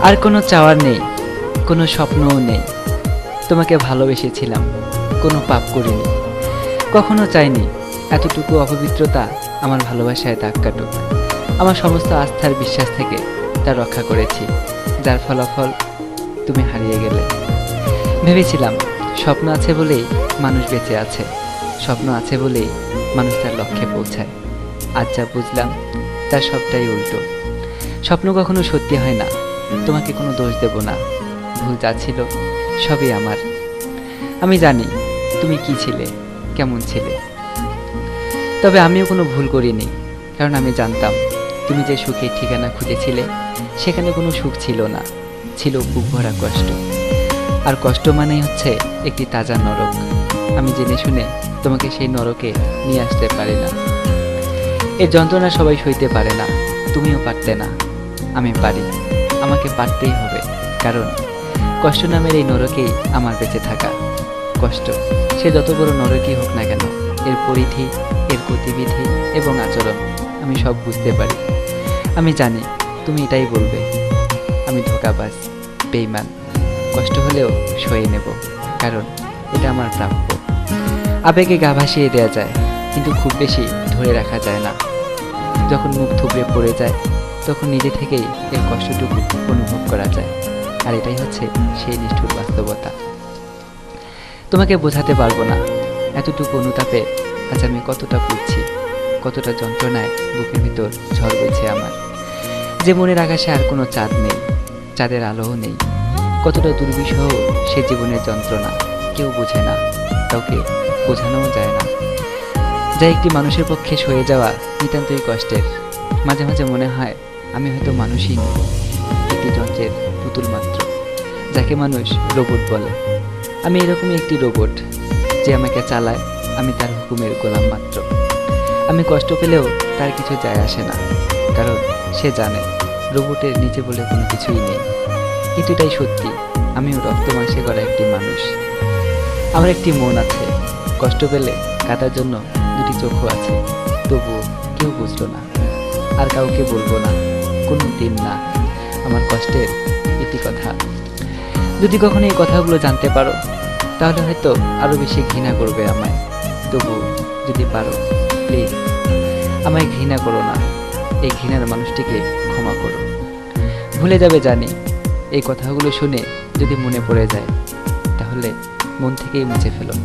আর কোনো চাওয়ার নেই, কোনো স্বপ্নও নেই। তোমাকে ভালোবেসেছিলাম, কোনো পাপ করিনি। কখনো চাইনি এতটুকু অপবিত্রতা আমার ভালোবাসায় দাগ কাটুক। আমার সমস্ত আস্থার বিশ্বাস থেকে তা রক্ষা করেছি, যার ফলাফল তুমি হারিয়ে গেলে। ভেবেছিলাম স্বপ্ন আছে বলেই মানুষ বেঁচে আছে, স্বপ্ন আছে বলেই মানুষ তার লক্ষ্যে পৌঁছায়। আজ যা বুঝলাম তার সবটাই উল্টো। স্বপ্ন কখনো সত্যি হয় না। তোমাকে কোনো দোষ দেব না, ভুল যা ছিল সবই আমার। আমি জানি তুমি কি ছিলে, কেমন ছিলে, তবে আমিও কোনো ভুল করিনি। কারণ আমি জানতাম তুমি যে সুখের ঠিকানা খুঁজেছিলে সেখানে কোনো সুখ ছিল না, ছিল বুক ভরা কষ্ট। আর কষ্ট মানেই হচ্ছে একটি তাজা নরক। আমি জেনে শুনে তোমাকে সেই নরকে নিয়ে আসতে পারি না। এর যন্ত্রণা সবাই সইতে পারে না, তুমিও পারতে না। আমি পারি, আমাকে পারতেই হবে। কারণ কষ্ট নামের এই নরকেই আমার বেঁচে থাকা। কষ্ট সে যত বড় নরকই হোক না কেন, এর পরিধি, এর গতিবিধি এবং আচরণ আমি সব বুঝতে পারি। আমি জানি তুমি এটাই বলবে, আমি ধোঁকাবাজ, বেঈমান। কষ্ট হলেও সয়ে নেব, কারণ এটা আমার প্রাপ্য। আবেগে গা ভাসিয়ে দেওয়া যায়, কিন্তু খুব বেশি ধরে রাখা যায় না। যখন মুখ থুবড়ে পড়ে যায় তখন নিজে থেকেই এর কষ্টটুকু অনুভব করা যায়। আর এটাই হচ্ছে সেই নিষ্ঠুর বাস্তবতা। তোমাকে বোঝাতে পারবো না এতটুকু অনুতাপে আজ আমি কতটা পুড়ছি, কতটা যন্ত্রণায় বুকের ভিতর ঝড় বইছে আমার। যে মনের আকাশে আর কোনো চাঁদ নেই, চাঁদের আলোও নেই। কতটা দুর্বিষহ সে জীবনের যন্ত্রণা কেউ বোঝে না, কাউকে বোঝানোও যায় না। যা একটি মানুষের পক্ষে সয়ে যাওয়া নিতান্তই কষ্টের। মাঝে মাঝে মনে হয় আমি হয়তো মানুষই নই, একটি যন্ত্রের পুতুল মাত্র, যাকে মানুষ রোবট বলে। আমি এরকমই একটি রোবট, যে আমাকে চালায়, আমি তার হুকুমের গোলাম মাত্র। আমি কষ্ট পেলেও তার কিছু যায় আসে না, কারণ সে জানে রোবটের নিচে বলে কোনো কিছুই নেই। কিন্তু এটাই সত্যি, আমিও রক্ত মাংসে গড়া একটি মানুষ। আমার একটি মন আছে, কষ্ট পেলে কাটার জন্য দুটি চোখও আছে। তবুও কেউ বুঝলো না, আর কাউকে বলবো না, কোনো দিন না। আমার কষ্টের এটি কথা। যদি কখনো এই কথাগুলো জানতে পারো তাহলে হয়তো আরো বেশি ঘৃণা করবে আমায়। তবু যদি পারো প্লিজ আমায় ঘৃণা করো না, এই ঘৃণার মানুষটিকে ক্ষমা করো। ভুলে যাবে জানি, এই কথাগুলো শুনে যদি মনে পড়ে যায় তাহলে মন থেকেই মুছে ফেলো।